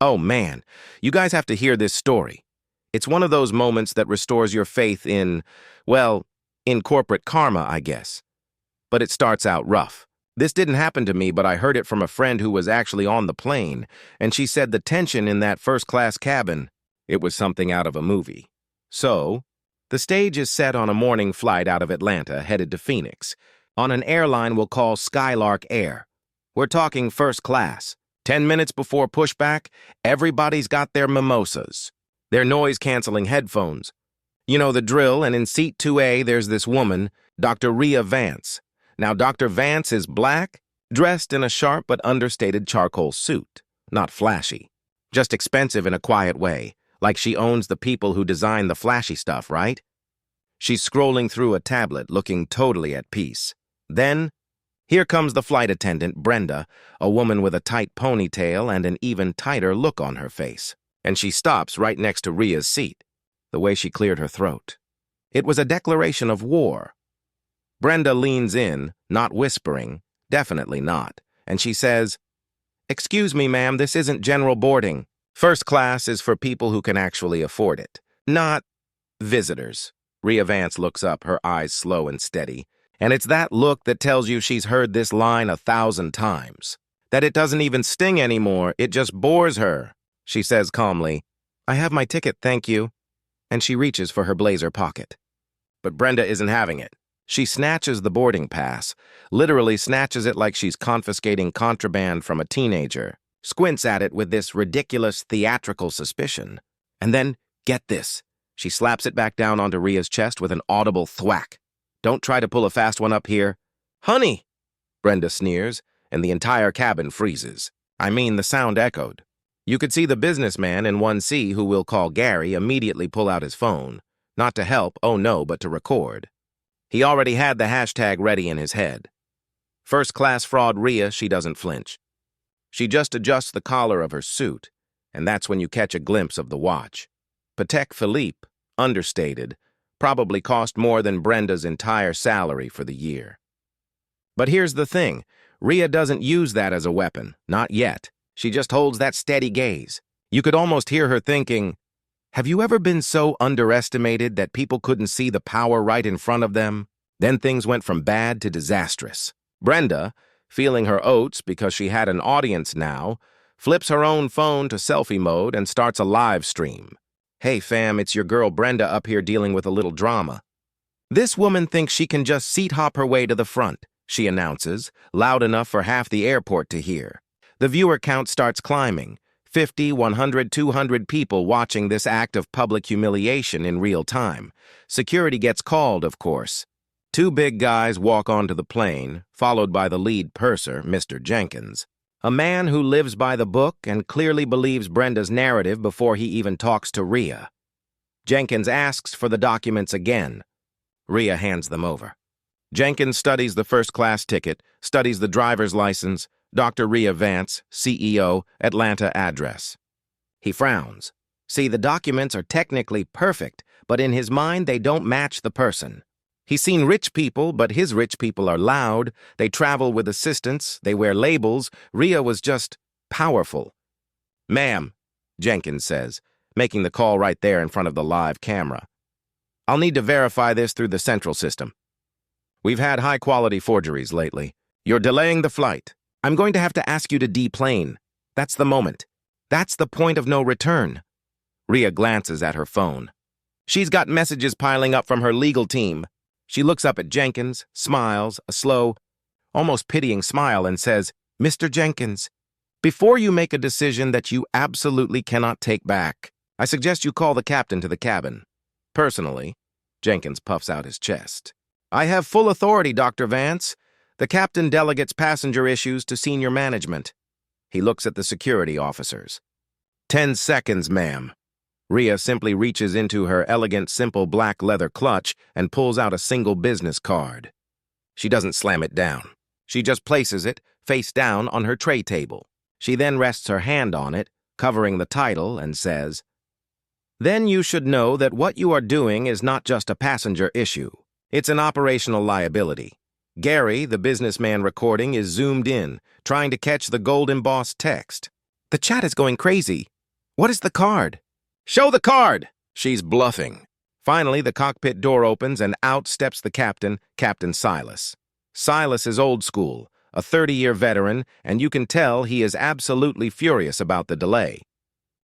Oh man, you guys have to hear this story. It's one of those moments that restores your faith in, well, in corporate karma, I guess. But it starts out rough. This didn't happen to me, but I heard it from a friend who was actually on the plane, and she said the tension in that first-class cabin, it was something out of a movie. So, the stage is set on a morning flight out of Atlanta headed to Phoenix, on an airline we'll call Skylark Air. We're talking first class. 10 minutes before pushback, everybody's got their mimosas, their noise-canceling headphones. You know the drill, and in seat 2A, there's this woman, Dr. Rhea Vance. Now, Dr. Vance is black, dressed in a sharp but understated charcoal suit. Not flashy, just expensive in a quiet way, like she owns the people who design the flashy stuff, right? She's scrolling through a tablet, looking totally at peace. Then, here comes the flight attendant, Brenda, a woman with a tight ponytail and an even tighter look on her face. And she stops right next to Rhea's seat, the way she cleared her throat. It was a declaration of war. Brenda leans in, not whispering, definitely not, and she says, "Excuse me, ma'am, this isn't general boarding. First class is for people who can actually afford it, not visitors." Rhea Vance looks up, her eyes slow and steady. And it's that look that tells you she's heard this line 1,000 times. That it doesn't even sting anymore, it just bores her. She says calmly, "I have my ticket, thank you." And she reaches for her blazer pocket. But Brenda isn't having it. She snatches the boarding pass, literally snatches it like she's confiscating contraband from a teenager, squints at it with this ridiculous theatrical suspicion. And then, get this, she slaps it back down onto Rhea's chest with an audible thwack. "Don't try to pull a fast one up here." "Honey!" Brenda sneers, and the entire cabin freezes. I mean, the sound echoed. You could see the businessman in 1C, who we'll call Gary, immediately pull out his phone. Not to help, oh no, but to record. He already had the hashtag ready in his head. First-class fraud Rhea, she doesn't flinch. She just adjusts the collar of her suit, and that's when you catch a glimpse of the watch. Patek Philippe, understated, probably cost more than Brenda's entire salary for the year. But here's the thing, Rhea doesn't use that as a weapon, not yet. She just holds that steady gaze. You could almost hear her thinking, have you ever been so underestimated that people couldn't see the power right in front of them? Then things went from bad to disastrous. Brenda, feeling her oats because she had an audience now, flips her own phone to selfie mode and starts a live stream. "Hey fam, it's your girl Brenda up here dealing with a little drama." "This woman thinks she can just seat hop her way to the front," she announces, loud enough for half the airport to hear. The viewer count starts climbing, 50, 100, 200 people watching this act of public humiliation in real time. Security gets called, of course. Two big guys walk onto the plane, followed by the lead purser, Mr. Jenkins. A man who lives by the book and clearly believes Brenda's narrative before he even talks to Rhea. Jenkins asks for the documents again. Rhea hands them over. Jenkins studies the first-class ticket, studies the driver's license, Dr. Rhea Vance, CEO, Atlanta address. He frowns. See, the documents are technically perfect, but in his mind they don't match the person. He's seen rich people, but his rich people are loud, they travel with assistants, they wear labels. Rhea was just powerful. "Ma'am," Jenkins says, making the call right there in front of the live camera. "I'll need to verify this through the central system. We've had high-quality forgeries lately. You're delaying the flight. I'm going to have to ask you to deplane. That's the moment. That's the point of no return." Rhea glances at her phone. She's got messages piling up from her legal team. She looks up at Jenkins, smiles, a slow, almost pitying smile, and says, "Mr. Jenkins, before you make a decision that you absolutely cannot take back, I suggest you call the captain to the cabin. Personally," Jenkins puffs out his chest, "I have full authority, Dr. Vance. The captain delegates passenger issues to senior management." He looks at the security officers. 10 seconds, ma'am." Rhea simply reaches into her elegant, simple black leather clutch and pulls out a single business card. She doesn't slam it down. She just places it, face down, on her tray table. She then rests her hand on it, covering the title, and says, "Then you should know that what you are doing is not just a passenger issue. It's an operational liability. Gary, the businessman recording, is zoomed in, trying to catch the gold embossed text. The chat is going crazy. What is the card? Show the card! She's bluffing. Finally, the cockpit door opens and out steps the captain, Captain Silas. Silas is old school, a 30-year veteran, and you can tell he is absolutely furious about the delay.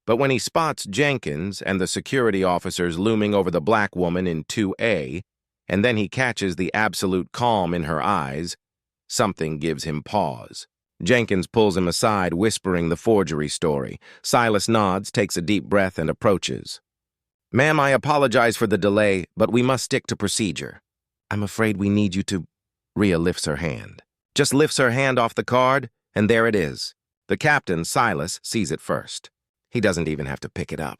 But when he spots Jenkins and the security officers looming over the black woman in 2A, and then he catches the absolute calm in her eyes, something gives him pause. Jenkins pulls him aside, whispering the forgery story. Silas nods, takes a deep breath, and approaches. "Ma'am, I apologize for the delay, but we must stick to procedure. I'm afraid we need you to—" Rhea lifts her hand. Just lifts her hand off the card, and there it is. The captain, Silas, sees it first. He doesn't even have to pick it up.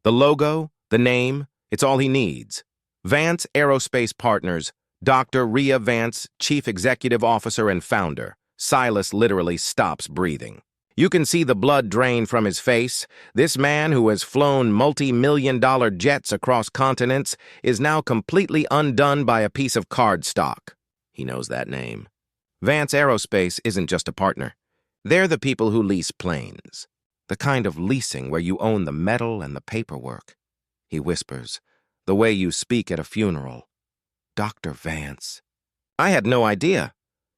The logo, the name, it's all he needs. Vance Aerospace Partners, Dr. Rhea Vance, Chief Executive Officer and Founder. Silas literally stops breathing. You can see the blood drain from his face. This man who has flown multi-million-dollar jets across continents is now completely undone by a piece of cardstock. He knows that name. Vance Aerospace isn't just a partner. They're the people who lease planes. The kind of leasing where you own the metal and the paperwork. He whispers, the way you speak at a funeral. Dr. Vance. I had no idea.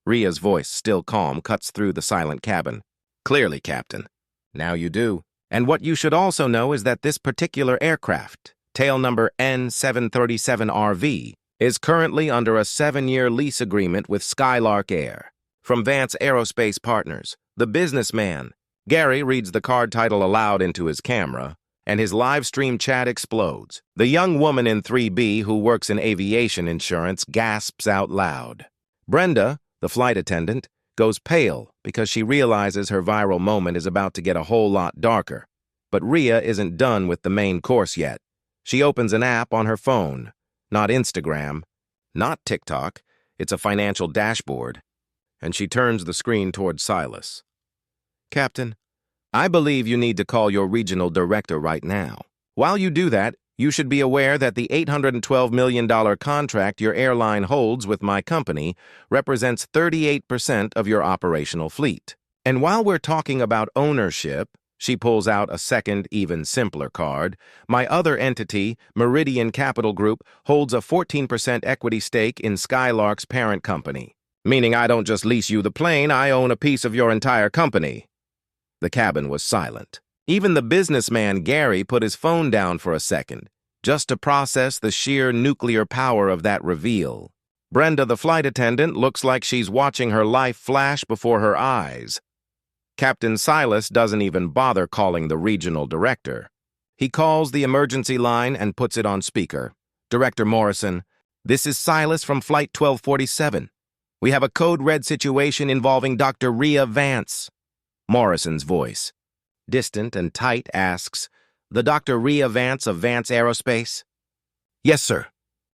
Rhea's voice, still calm, cuts through the silent cabin. Clearly, Captain. Now you do. And what you should also know is that this particular aircraft, tail number N737RV, is currently under a 7-year lease agreement with Skylark Air. From Vance Aerospace Partners, the businessman. Gary reads the card title aloud into his camera, and his live stream chat explodes. The young woman in 3B who works in aviation insurance gasps out loud. Brenda, the flight attendant, goes pale because she realizes her viral moment is about to get a whole lot darker. But Rhea isn't done with the main course yet. She opens an app on her phone. Not Instagram, not TikTok, it's a financial dashboard. And she turns the screen towards Silas. Captain, I believe you need to call your regional director right now. While you do that, you should be aware that the $812 million contract your airline holds with my company represents 38% of your operational fleet. And while we're talking about ownership, she pulls out a second, even simpler card. My other entity, Meridian Capital Group, holds a 14% equity stake in Skylark's parent company. Meaning I don't just lease you the plane, I own a piece of your entire company. The cabin was silent. Even the businessman Gary put his phone down for a second, just to process the sheer nuclear power of that reveal. Brenda, the flight attendant, looks like she's watching her life flash before her eyes. Captain Silas doesn't even bother calling the regional director. He calls the emergency line and puts it on speaker. Director Morrison, this is Silas from Flight 1247. We have a code red situation involving Dr. Rhea Vance. Morrison's voice, distant and tight, asks, the Dr. Rhea Vance of Vance Aerospace? Yes, sir.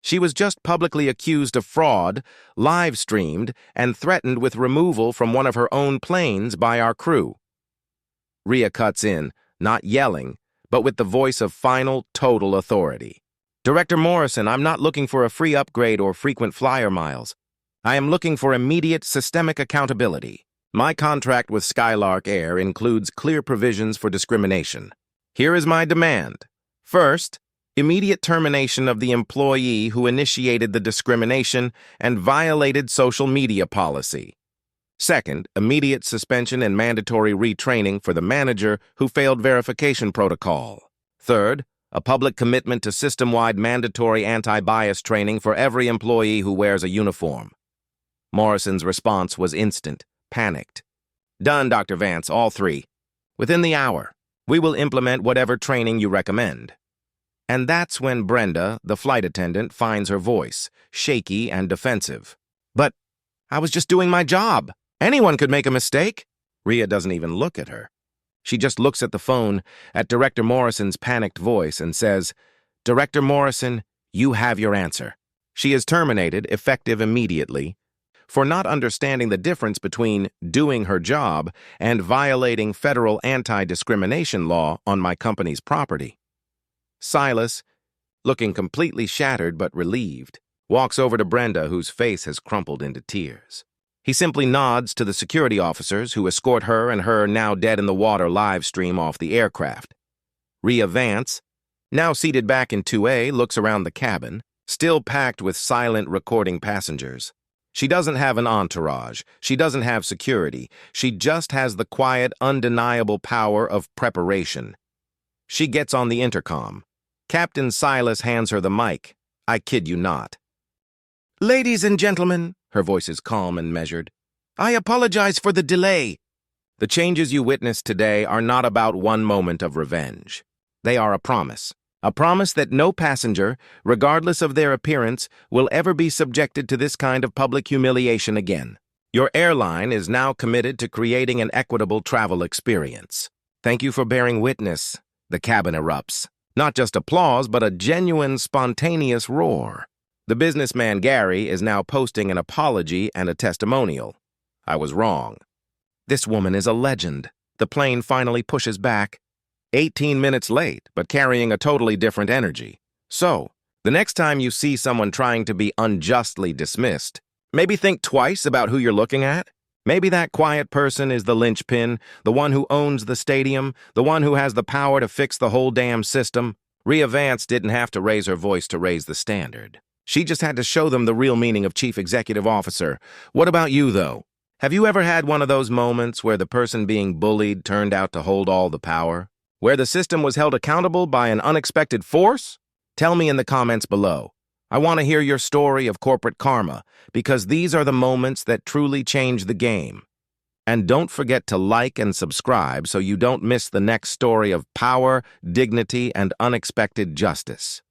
She was just publicly accused of fraud, live-streamed, and threatened with removal from one of her own planes by our crew. Rhea cuts in, not yelling, but with the voice of final, total authority. Director Morrison, I'm not looking for a free upgrade or frequent flyer miles. I am looking for immediate systemic accountability. My contract with Skylark Air includes clear provisions for discrimination. Here is my demand. First, immediate termination of the employee who initiated the discrimination and violated social media policy. Second, immediate suspension and mandatory retraining for the manager who failed verification protocol. Third, a public commitment to system-wide mandatory anti-bias training for every employee who wears a uniform. Morrison's response was instant. Panicked. Done, Dr. Vance, all three. Within the hour, we will implement whatever training you recommend. And that's when Brenda, the flight attendant, finds her voice, shaky and defensive. But I was just doing my job. Anyone could make a mistake. Rhea doesn't even look at her. She just looks at the phone, at Director Morrison's panicked voice, and says, Director Morrison, you have your answer. She is terminated, effective immediately, for not understanding the difference between doing her job and violating federal anti-discrimination law on my company's property. Silas, looking completely shattered but relieved, walks over to Brenda, whose face has crumpled into tears. He simply nods to the security officers who escort her and her now dead in the water live stream off the aircraft. Rhea Vance, now seated back in 2A, looks around the cabin, still packed with silent recording passengers. She doesn't have an entourage. She doesn't have security. She just has the quiet, undeniable power of preparation. She gets on the intercom. Captain Silas hands her the mic. I kid you not. "Ladies and gentlemen," her voice is calm and measured, "I apologize for the delay. The changes you witnessed today are not about one moment of revenge. They are a promise that no passenger, regardless of their appearance, will ever be subjected to this kind of public humiliation again. Your airline is now committed to creating an equitable travel experience. Thank you for bearing witness." The cabin erupts. Not just applause, but a genuine, spontaneous roar. The businessman Gary is now posting an apology and a testimonial. "I was wrong. This woman is a legend." The plane finally pushes back. 18 minutes late, but carrying a totally different energy. So, the next time you see someone trying to be unjustly dismissed, maybe think twice about who you're looking at. Maybe that quiet person is the linchpin, the one who owns the stadium, the one who has the power to fix the whole damn system. Rhea Vance didn't have to raise her voice to raise the standard. She just had to show them the real meaning of chief executive officer. What about you, though? Have you ever had one of those moments where the person being bullied turned out to hold all the power? Where the system was held accountable by an unexpected force? Tell me in the comments below. I want to hear your story of corporate karma, because these are the moments that truly change the game. And don't forget to like and subscribe so you don't miss the next story of power, dignity, and unexpected justice.